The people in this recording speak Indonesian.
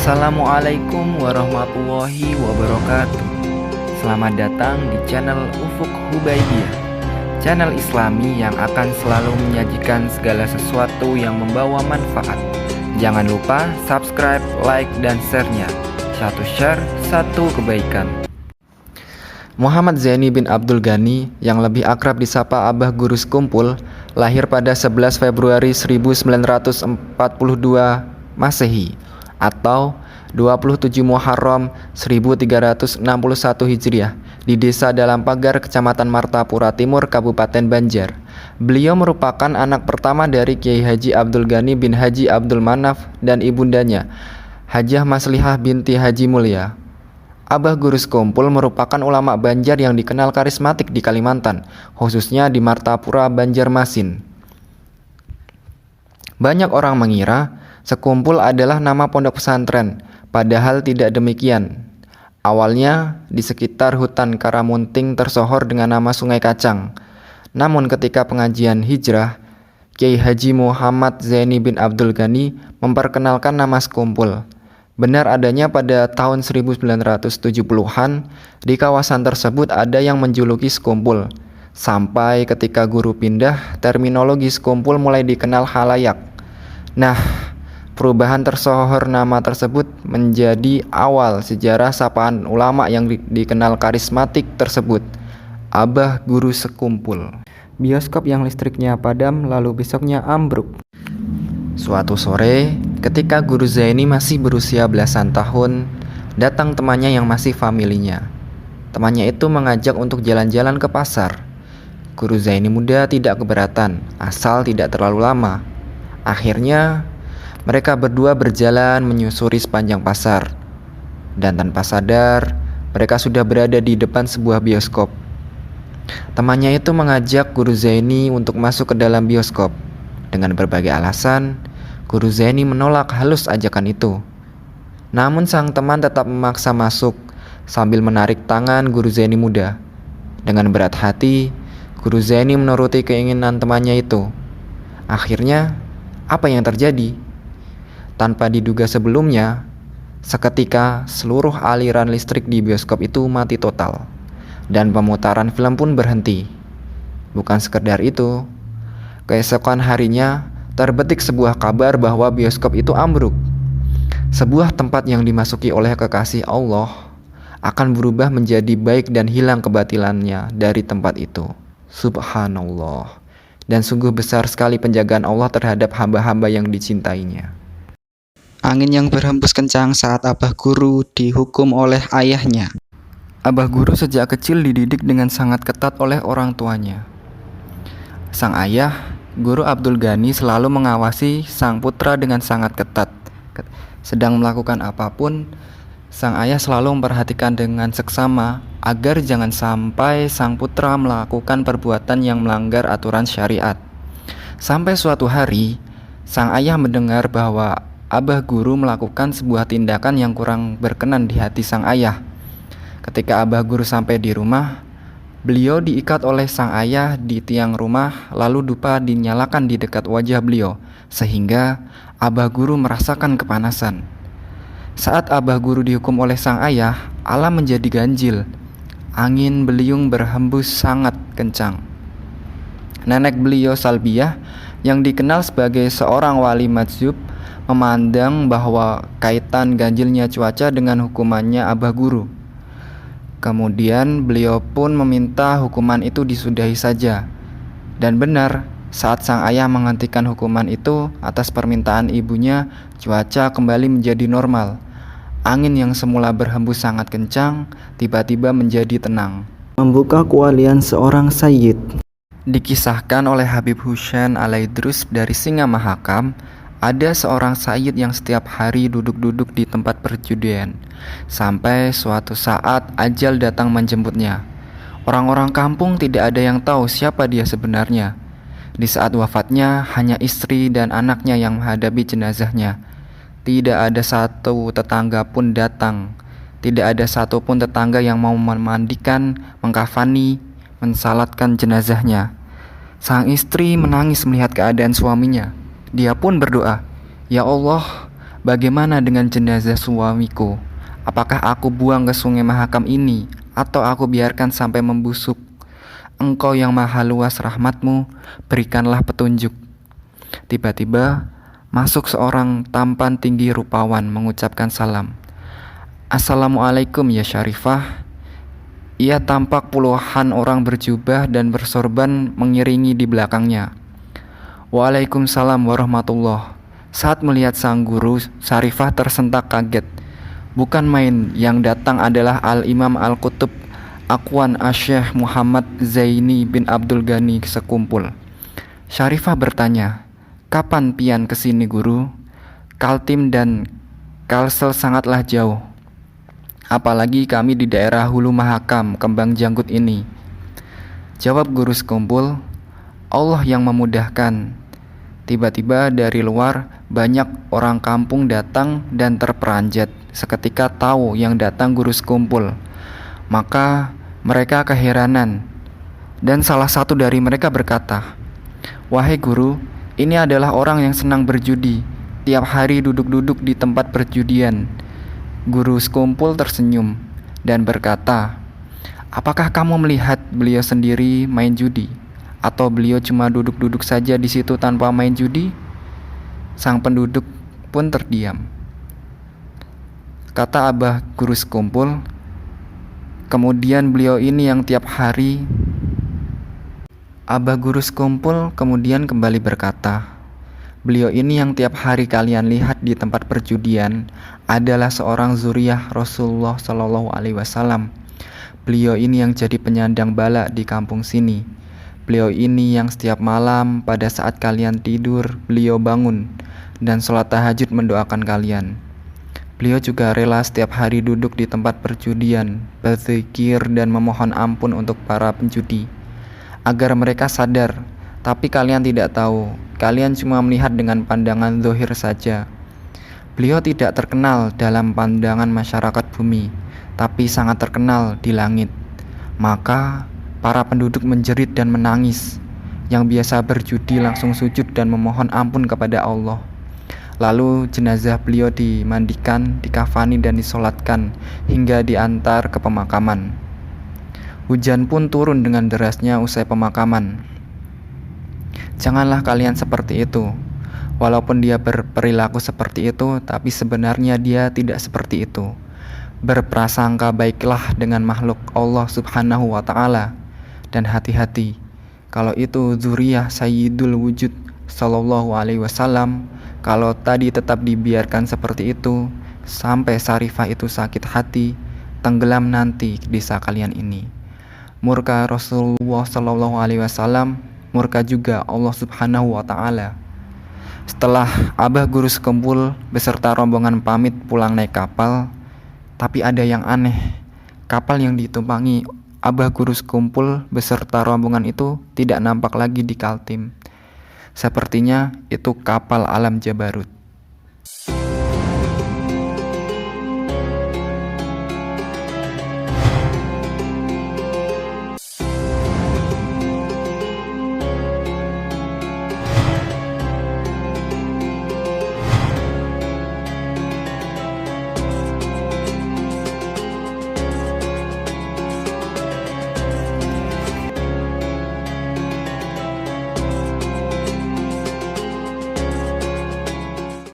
Assalamualaikum warahmatullahi wabarakatuh. Selamat datang di channel Ufuk Hubaidiyah, channel Islami yang akan selalu menyajikan segala sesuatu yang membawa manfaat. Jangan lupa subscribe, like, dan share-nya. Satu share, satu kebaikan. Muhammad Zaini bin Abdul Ghani yang lebih akrab disapa Abah Guru Sekumpul lahir pada 11 Februari 1942 Masehi atau 27 Muharram 1361 Hijriah di Desa Dalam Pagar, Kecamatan Martapura Timur, Kabupaten Banjar. Beliau merupakan anak pertama dari Kiai Haji Abdul Ghani bin Haji Abdul Manaf dan ibundanya, Hajah Maslihah binti Haji Mulia. Abah Guru Sekumpul merupakan ulama Banjar yang dikenal karismatik di Kalimantan, khususnya di Martapura, Banjarmasin. Banyak orang mengira Sekumpul adalah nama pondok pesantren, padahal tidak demikian. Awalnya di sekitar hutan Karamunting tersohor dengan nama Sungai Kacang. Namun ketika pengajian hijrah, Kiai Haji Muhammad Zaini bin Abdul Ghani memperkenalkan nama Sekumpul. Benar adanya pada tahun 1970-an, di kawasan tersebut ada yang menjuluki Sekumpul. Sampai ketika guru pindah, terminologi Sekumpul mulai dikenal khalayak. Nah, perubahan tersohor nama tersebut menjadi awal sejarah sapaan ulama yang dikenal karismatik tersebut, Abah Guru Sekumpul. Bioskop yang listriknya padam lalu besoknya ambruk. Suatu sore, ketika Guru Zaini masih berusia belasan tahun, datang temannya yang masih familinya. Temannya itu mengajak untuk jalan-jalan ke pasar. Guru Zaini muda tidak keberatan, asal tidak terlalu lama. Akhirnya, mereka berdua berjalan menyusuri sepanjang pasar. Dan tanpa sadar, mereka sudah berada di depan sebuah bioskop. Temannya itu mengajak Guru Zaini untuk masuk ke dalam bioskop. Dengan berbagai alasan, Guru Zaini menolak halus ajakan itu. Namun sang teman tetap memaksa masuk sambil menarik tangan Guru Zaini muda. Dengan berat hati, Guru Zaini menuruti keinginan temannya itu. Akhirnya, apa yang terjadi? Tanpa diduga sebelumnya, seketika seluruh aliran listrik di bioskop itu mati total, dan pemutaran film pun berhenti. Bukan sekedar itu, keesokan harinya terbetik sebuah kabar bahwa bioskop itu ambruk. Sebuah tempat yang dimasuki oleh kekasih Allah akan berubah menjadi baik dan hilang kebatilannya dari tempat itu. Subhanallah. Dan sungguh besar sekali penjagaan Allah terhadap hamba-hamba yang dicintainya. Angin yang berhembus kencang saat Abah Guru dihukum oleh ayahnya. Abah Guru sejak kecil dididik dengan sangat ketat oleh orang tuanya. Sang ayah, Guru Abdul Ghani, selalu mengawasi sang putra dengan sangat ketat. Sedang melakukan apapun, sang ayah selalu memperhatikan dengan seksama agar jangan sampai sang putra melakukan perbuatan yang melanggar aturan syariat. Sampai suatu hari, sang ayah mendengar bahwa Abah Guru melakukan sebuah tindakan yang kurang berkenan di hati sang ayah. Ketika Abah Guru sampai di rumah, beliau diikat oleh sang ayah di tiang rumah, lalu dupa dinyalakan di dekat wajah beliau, sehingga Abah Guru merasakan kepanasan. Saat Abah Guru dihukum oleh sang ayah, alam menjadi ganjil. Angin beliung berhembus sangat kencang. Nenek beliau Salbiyah, yang dikenal sebagai seorang wali majzub, memandang bahwa kaitan ganjilnya cuaca dengan hukumannya Abah Guru. Kemudian beliau pun meminta hukuman itu disudahi saja. Dan benar, saat sang ayah menghentikan hukuman itu atas permintaan ibunya, cuaca kembali menjadi normal. Angin yang semula berhembus sangat kencang, tiba-tiba menjadi tenang. Membuka kewalian seorang sayyid. Dikisahkan oleh Habib Hussein Alaidrus dari Singa Mahakam, ada seorang sayyid yang setiap hari duduk-duduk di tempat perjudian, sampai suatu saat ajal datang menjemputnya. Orang-orang kampung tidak ada yang tahu siapa dia sebenarnya. Di saat wafatnya, hanya istri dan anaknya yang menghadapi jenazahnya. Tidak ada satu tetangga pun datang. Tidak ada satu pun tetangga yang mau memandikan, mengkafani, mensalatkan jenazahnya. Sang istri menangis melihat keadaan suaminya. Dia pun berdoa, "Ya Allah, Bagaimana dengan jenazah suamiku? Apakah aku buang ke sungai Mahakam ini, atau aku biarkan sampai membusuk? Engkau yang maha luas rahmatmu, berikanlah petunjuk. Tiba-tiba masuk seorang tampan tinggi rupawan mengucapkan salam. Assalamualaikum ya Syarifah. Ia tampak puluhan orang berjubah dan bersorban mengiringi di belakangnya. Waalaikumsalam warahmatullah. Saat melihat sang guru, Syarifah tersentak kaget. Bukan main, yang datang adalah Al-Imam Al-Qutub Aqwan Asy-Syaikh Muhammad Zaini bin Abdul Ghani Sekumpul. Syarifah bertanya, "Kapan pian kesini guru? Kaltim dan Kalsel sangatlah jauh. Apalagi kami di daerah Hulu Mahakam, Kembang Janggut ini." Jawab guru sekumpul, "Allah yang memudahkan." Tiba-tiba dari luar banyak orang kampung datang dan terperanjat seketika tahu yang datang guru sekumpul. Maka mereka keheranan dan salah satu dari mereka berkata, "Wahai guru, ini adalah orang yang senang berjudi, tiap hari duduk-duduk di tempat perjudian." Guru sekumpul tersenyum dan berkata, "Apakah kamu melihat beliau sendiri main judi? Atau beliau cuma duduk-duduk saja di situ tanpa main judi?" Sang penduduk pun terdiam. Kata abah guru sekumpul, kemudian beliau ini yang tiap hari Abah guru sekumpul kemudian kembali berkata, "Beliau ini yang tiap hari kalian lihat di tempat perjudian adalah seorang zuriyah Rasulullah Shallallahu Alaihi Wasallam. Beliau ini yang jadi penyandang bala di kampung sini. Beliau ini yang setiap malam pada saat kalian tidur, beliau bangun dan sholat tahajud mendoakan kalian. Beliau juga rela setiap hari duduk di tempat perjudian, berzikir dan memohon ampun untuk para penjudi, agar mereka sadar. Tapi kalian tidak tahu, kalian cuma melihat dengan pandangan zahir saja. Beliau tidak terkenal dalam pandangan masyarakat bumi, tapi sangat terkenal di langit." Maka para penduduk menjerit dan menangis. Yang biasa berjudi langsung sujud dan memohon ampun kepada Allah. Lalu jenazah beliau dimandikan, dikafani dan disolatkan hingga diantar ke pemakaman. Hujan pun turun dengan derasnya usai pemakaman. Janganlah kalian seperti itu. Walaupun dia berperilaku seperti itu, tapi sebenarnya dia tidak seperti itu. Berprasangka baiklah dengan makhluk Allah Subhanahu wa Ta'ala. Dan hati-hati, kalau itu zuriyah Sayyidul Wujud Sallallahu Alaihi Wasallam, kalau tadi tetap dibiarkan seperti itu sampai Syarifah itu sakit hati, tenggelam nanti desa kalian ini. Murka Rasulullah Sallallahu Alaihi Wasallam, murka juga Allah Subhanahu wa Ta'ala. Setelah abah guru sekumpul beserta rombongan pamit pulang naik kapal, tapi ada yang aneh. Kapal yang ditumpangi abah guru sekumpul beserta rombongan itu tidak nampak lagi di Kaltim. Sepertinya itu kapal Alam Jabarut.